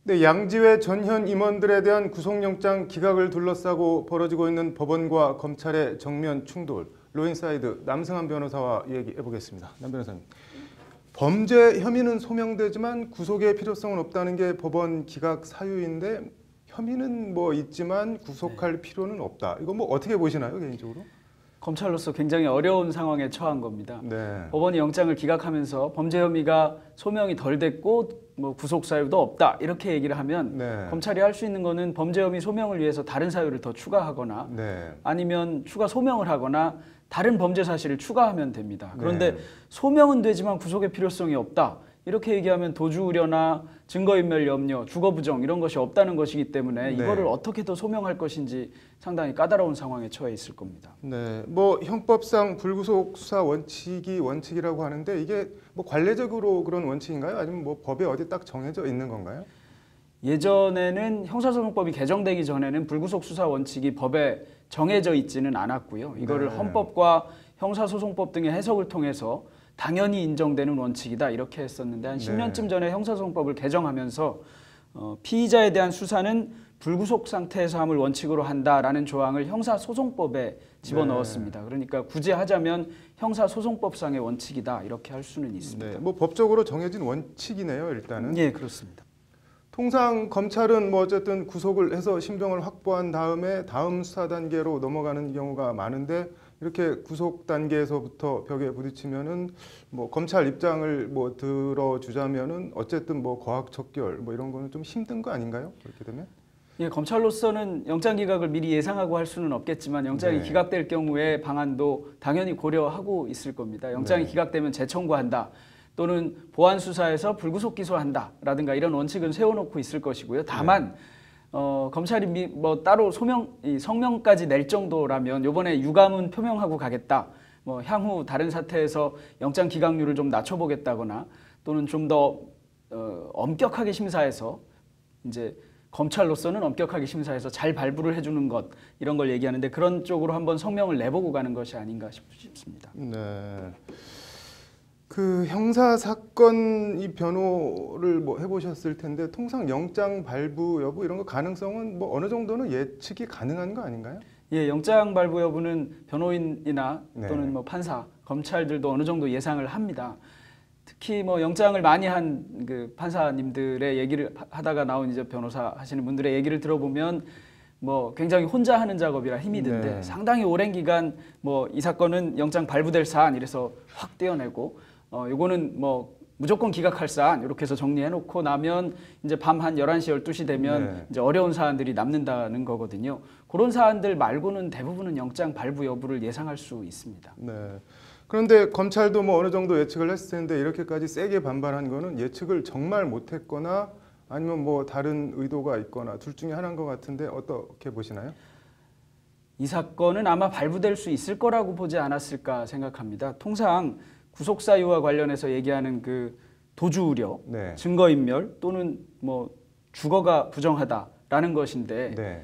네, 양지회 전현 임원들에 대한 구속영장 기각을 둘러싸고 벌어지고 있는 법원과 검찰의 정면 충돌. 로인사이드 남승환 변호사와 얘기해 보겠습니다. 남 변호사님, 범죄 혐의는 소명되지만 구속의 필요성은 없다는 게 법원 기각 사유인데 혐의는 뭐 있지만 구속할 필요는 없다. 이거 뭐 어떻게 보시나요, 개인적으로? 검찰로서 굉장히 어려운 상황에 처한 겁니다. 네. 법원이 영장을 기각하면서 범죄 혐의가 소명이 덜 됐고 뭐 구속 사유도 없다 이렇게 얘기를 하면 네. 검찰이 할 수 있는 거는 범죄 혐의 소명을 위해서 다른 사유를 더 추가하거나 네. 아니면 추가 소명을 하거나 다른 범죄 사실을 추가하면 됩니다. 그런데 네. 소명은 되지만 구속의 필요성이 없다. 이렇게 얘기하면 도주 우려나 증거인멸 염려, 주거 부정 이런 것이 없다는 것이기 때문에 네. 이거를 어떻게 더 소명할 것인지 상당히 까다로운 상황에 처해 있을 겁니다. 네, 뭐 형법상 불구속 수사 원칙이 원칙이라고 하는데 이게 뭐 관례적으로 그런 원칙인가요? 아니면 뭐 법에 어디 딱 정해져 있는 건가요? 예전에는 형사소송법이 개정되기 전에는 불구속 수사 원칙이 법에 정해져 있지는 않았고요. 이거를 네. 헌법과 형사소송법 등의 해석을 통해서 당연히 인정되는 원칙이다 이렇게 했었는데 한 10년쯤 전에 형사소송법을 개정하면서 피의자에 대한 수사는 불구속 상태에서 함을 원칙으로 한다라는 조항을 형사소송법에 집어넣었습니다. 그러니까 굳이 하자면 형사소송법상의 원칙이다 이렇게 할 수는 있습니다. 네, 뭐 법적으로 정해진 원칙이네요, 일단은. 예, 그렇습니다. 통상 검찰은 뭐 어쨌든 구속을 해서 신병을 확보한 다음에 다음 수사 단계로 넘어가는 경우가 많은데 이렇게 구속 단계에서부터 벽에 부딪히면은 뭐 검찰 입장을 뭐 들어주자면은 어쨌든 뭐 거학 척결 뭐 이런 거는 좀 힘든 거 아닌가요? 그렇게 되면? 예, 검찰로서는 영장 기각을 미리 예상하고 할 수는 없겠지만 영장이 네. 기각될 경우에 방안도 당연히 고려하고 있을 겁니다. 영장이 네. 기각되면 재청구한다 또는 보안 수사에서 불구속 기소한다라든가 이런 원칙은 세워놓고 있을 것이고요. 다만 검찰이 뭐 따로 성명까지 낼 정도라면 이번에 유감은 표명하고 가겠다. 뭐 향후 다른 사태에서 영장 기각률을 좀 낮춰보겠다거나 또는 좀 더 엄격하게 심사해서 이제 검찰로서는 엄격하게 심사해서 잘 발부를 해주는 것 이런 걸 얘기하는데 그런 쪽으로 한번 성명을 내보고 가는 것이 아닌가 싶습니다. 네. 그 형사 사건 이 변호를 뭐 해보셨을 텐데 통상 영장 발부 여부 이런 거 가능성은 뭐 어느 정도는 예측이 가능한 거 아닌가요? 예, 영장 발부 여부는 변호인이나 네. 또는 뭐 판사, 검찰들도 어느 정도 예상을 합니다. 특히 뭐 영장을 많이 한 그 판사님들의 얘기를 하다가 나온 이제 변호사 하시는 분들의 얘기를 들어보면 뭐 굉장히 혼자 하는 작업이라 힘이 든데 네. 상당히 오랜 기간 뭐 이 사건은 영장 발부될 사안 이래서 확 떼어내고 요거는 뭐 무조건 기각할 사안 이렇게 해서 정리해 놓고 나면 이제 밤 한 11시 12시 되면 네. 이제 어려운 사안들이 남는다는 거거든요. 그런 사안들 말고는 대부분은 영장 발부 여부를 예상할 수 있습니다. 네. 그런데 검찰도 뭐 어느 정도 예측을 했을 텐데 이렇게까지 세게 반발한 거는 예측을 정말 못했거나 아니면 뭐 다른 의도가 있거나 둘 중에 하나인 것 같은데 어떻게 보시나요? 이 사건은 아마 발부될 수 있을 거라고 보지 않았을까 생각합니다. 통상 구속 사유와 관련해서 얘기하는 그 도주 우려, 네. 증거인멸 또는 뭐 주거가 부정하다라는 것인데 네.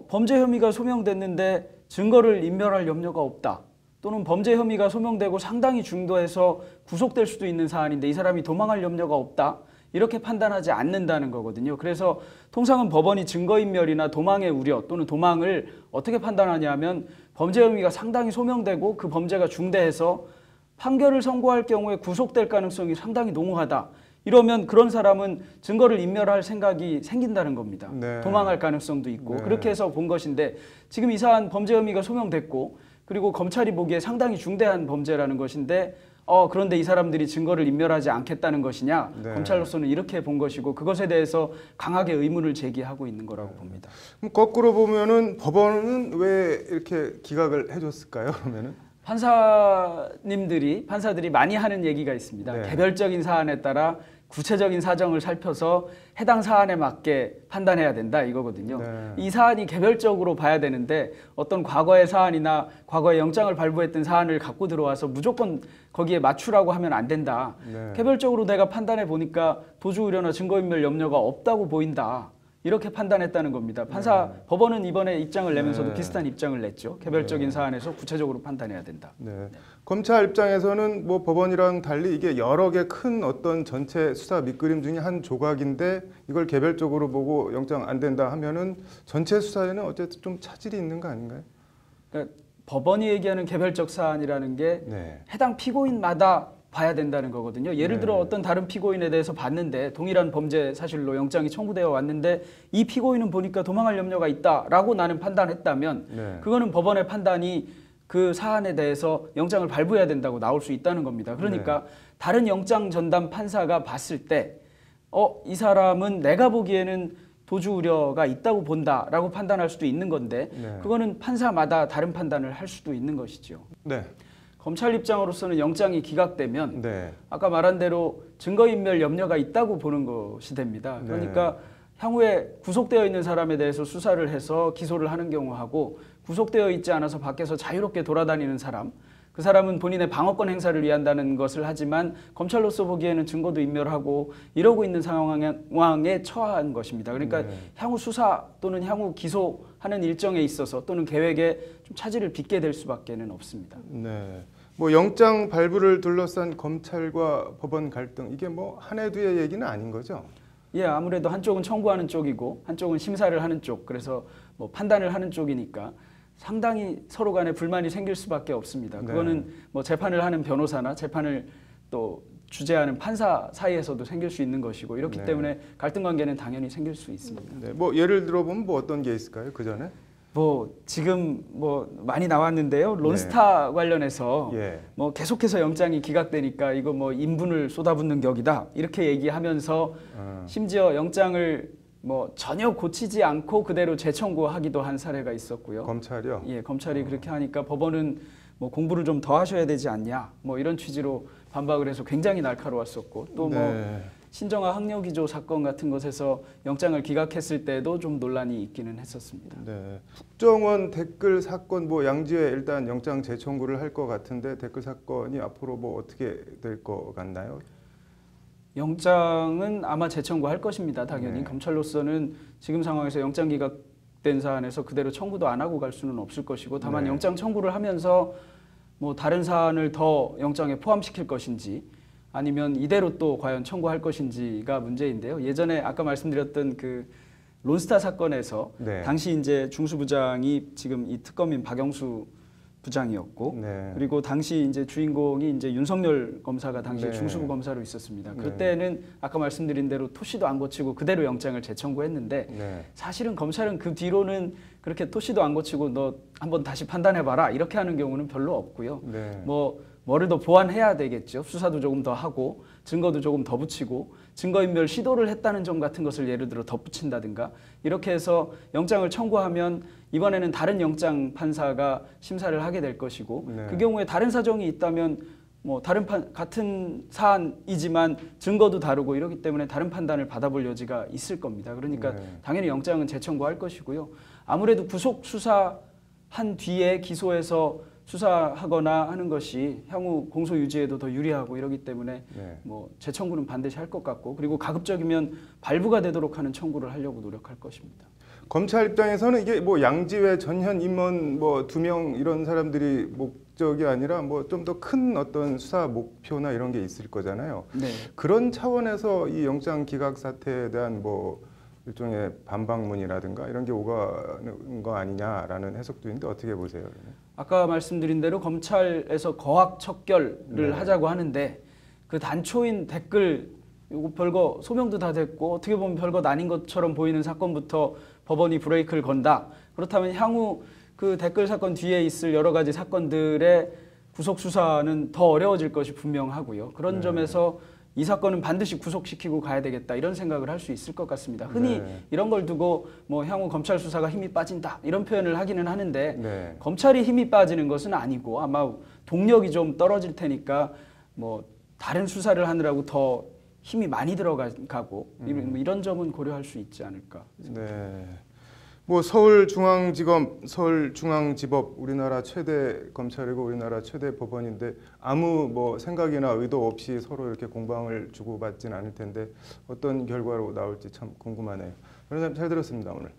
범죄 혐의가 소명됐는데 증거를 인멸할 염려가 없다. 또는 범죄 혐의가 소명되고 상당히 중도해서 구속될 수도 있는 사안인데 이 사람이 도망할 염려가 없다. 이렇게 판단하지 않는다는 거거든요. 그래서 통상은 법원이 증거인멸이나 도망의 우려 또는 도망을 어떻게 판단하냐 하면 범죄 혐의가 상당히 소명되고 그 범죄가 중대해서 판결을 선고할 경우에 구속될 가능성이 상당히 농후하다. 이러면 그런 사람은 증거를 인멸할 생각이 생긴다는 겁니다. 네. 도망할 가능성도 있고 네. 그렇게 해서 본 것인데 지금 이 사안 범죄 혐의가 소명됐고 그리고 검찰이 보기에 상당히 중대한 범죄라는 것인데 그런데 이 사람들이 증거를 인멸하지 않겠다는 것이냐? 네. 검찰로서는 이렇게 본 것이고 그것에 대해서 강하게 의문을 제기하고 있는 거라고 봅니다. 그럼 거꾸로 보면은 법원은 왜 이렇게 기각을 해줬을까요? 그러면은? 판사들이 많이 하는 얘기가 있습니다. 네. 개별적인 사안에 따라 구체적인 사정을 살펴서 해당 사안에 맞게 판단해야 된다 이거거든요. 네. 이 사안이 개별적으로 봐야 되는데 어떤 과거의 사안이나 과거에 영장을 발부했던 사안을 갖고 들어와서 무조건 거기에 맞추라고 하면 안 된다. 네. 개별적으로 내가 판단해 보니까 도주 우려나 증거인멸 염려가 없다고 보인다. 이렇게 판단했다는 겁니다. 법원은 이번에 입장을 내면서도 네. 비슷한 입장을 냈죠. 개별적인 사안에서 구체적으로 판단해야 된다. 네. 검찰 입장에서는 뭐 법원이랑 달리 이게 여러 개 큰 어떤 전체 수사 밑그림 중에 한 조각인데 이걸 개별적으로 보고 영장 안 된다 하면은 전체 수사에는 어쨌든 좀 차질이 있는 거 아닌가요? 그러니까 법원이 얘기하는 개별적 사안이라는 게 네. 해당 피고인마다 봐야 된다는 거거든요. 예를 들어 네. 어떤 다른 피고인에 대해서 봤는데 동일한 범죄 사실로 영장이 청구되어 왔는데 이 피고인은 보니까 도망할 염려가 있다라고 나는 판단했다면 네. 그거는 법원의 판단이 그 사안에 대해서 영장을 발부해야 된다고 나올 수 있다는 겁니다. 그러니까 다른 영장 전담 판사가 봤을 때 이 사람은 내가 보기에는 도주 우려가 있다고 본다라고 판단할 수도 있는 건데 네. 그거는 판사마다 다른 판단을 할 수도 있는 것이죠. 네. 검찰 입장으로서는 영장이 기각되면 네. 아까 말한 대로 증거인멸 염려가 있다고 보는 것이 됩니다. 그러니까 향후에 구속되어 있는 사람에 대해서 수사를 해서 기소를 하는 경우하고 구속되어 있지 않아서 밖에서 자유롭게 돌아다니는 사람, 그 사람은 본인의 방어권 행사를 위한다는 것을 하지만 검찰로서 보기에는 증거도 인멸하고 이러고 있는 상황에 처한 것입니다. 그러니까 향후 수사 또는 향후 기소하는 일정에 있어서 또는 계획에 좀 차질을 빚게 될 수밖에는 없습니다. 네. 뭐 영장 발부를 둘러싼 검찰과 법원 갈등 이게 뭐 한 해 뒤의 얘기는 아닌 거죠? 예, 아무래도 한쪽은 청구하는 쪽이고 한쪽은 심사를 하는 쪽, 그래서 뭐 판단을 하는 쪽이니까 상당히 서로 간에 불만이 생길 수밖에 없습니다. 그거는 뭐 재판을 하는 변호사나 재판을 또 주재하는 판사 사이에서도 생길 수 있는 것이고 이렇기 때문에 갈등 관계는 당연히 생길 수 있습니다. 네. 뭐 예를 들어 보면 뭐 어떤 게 있을까요? 그 전에? 뭐 지금 뭐 많이 나왔는데요. 론스타 관련해서 예. 뭐 계속해서 영장이 기각되니까 이거 뭐 인분을 쏟아붓는 격이다 이렇게 얘기하면서 심지어 영장을 뭐 전혀 고치지 않고 그대로 재청구하기도 한 사례가 있었고요. 검찰이요? 예, 검찰이 그렇게 하니까 법원은 뭐 공부를 좀 더 하셔야 되지 않냐 뭐 이런 취지로 반박을 해서 굉장히 날카로웠었고 또 뭐 신정아 학력위조 사건 같은 것에서 영장을 기각했을 때도 좀 논란이 있기는 했었습니다. 네. 국정원 댓글 사건 뭐 양지에 일단 영장 재청구를 할 것 같은데 댓글 사건이 앞으로 뭐 어떻게 될 것 같나요? 영장은 아마 재청구할 것입니다. 당연히 네. 검찰로서는 지금 상황에서 영장 기각된 사안에서 그대로 청구도 안 하고 갈 수는 없을 것이고 다만 영장 청구를 하면서 뭐 다른 사안을 더 영장에 포함시킬 것인지 아니면 이대로 또 과연 청구할 것인지가 문제인데요. 예전에 아까 말씀드렸던 그 론스타 사건에서 당시 이제 중수부장이 지금 이 특검인 박영수 부장이었고 그리고 당시 이제 주인공이 이제 윤석열 검사가 당시 중수부 검사로 있었습니다. 그때는 아까 말씀드린 대로 토시도 안 고치고 그대로 영장을 재청구했는데 사실은 검찰은 그 뒤로는 그렇게 토시도 안 고치고 너 한번 다시 판단해봐라 이렇게 하는 경우는 별로 없고요. 뭐를 더 보완해야 되겠죠. 수사도 조금 더 하고 증거도 조금 더 붙이고 증거인멸 시도를 했다는 점 같은 것을 예를 들어 덧붙인다든가 이렇게 해서 영장을 청구하면 이번에는 다른 영장 판사가 심사를 하게 될 것이고 그 경우에 다른 사정이 있다면 뭐 같은 사안이지만 증거도 다르고 이러기 때문에 다른 판단을 받아볼 여지가 있을 겁니다. 그러니까 당연히 영장은 재청구할 것이고요. 아무래도 구속 수사한 뒤에 기소해서 수사하거나 하는 것이 향후 공소 유지에도 더 유리하고 이러기 때문에 뭐 재청구는 반드시 할 것 같고 그리고 가급적이면 발부가 되도록 하는 청구를 하려고 노력할 것입니다. 검찰 입장에서는 이게 뭐 양지회 전현 임원 뭐 2명 이런 사람들이 목적이 아니라 뭐 좀 더 큰 어떤 수사 목표나 이런 게 있을 거잖아요. 그런 차원에서 이 영장 기각 사태에 대한 뭐 일종의 반박문이라든가 이런 게 오가는 거 아니냐라는 해석도 있는데 어떻게 보세요? 아까 말씀드린 대로 검찰에서 거학척결을 하자고 하는데 그 단초인 댓글 이거 별거 소명도 다 됐고 어떻게 보면 별것 아닌 것처럼 보이는 사건부터 법원이 브레이크를 건다. 그렇다면 향후 그 댓글 사건 뒤에 있을 여러 가지 사건들의 구속 수사는 더 어려워질 것이 분명하고요. 그런 점에서 이 사건은 반드시 구속시키고 가야 되겠다 이런 생각을 할 수 있을 것 같습니다. 흔히 이런 걸 두고 뭐 향후 검찰 수사가 힘이 빠진다 이런 표현을 하기는 하는데 검찰이 힘이 빠지는 것은 아니고 아마 동력이 좀 떨어질 테니까 뭐 다른 수사를 하느라고 더 힘이 많이 들어가고 이런 점은 고려할 수 있지 않을까. 뭐 서울중앙지검, 서울중앙지법 우리나라 최대 검찰이고 우리나라 최대 법원인데 아무 뭐 생각이나 의도 없이 서로 이렇게 공방을 주고받진 않을 텐데 어떤 결과로 나올지 참 궁금하네요. 변호사님 잘 들었습니다 오늘.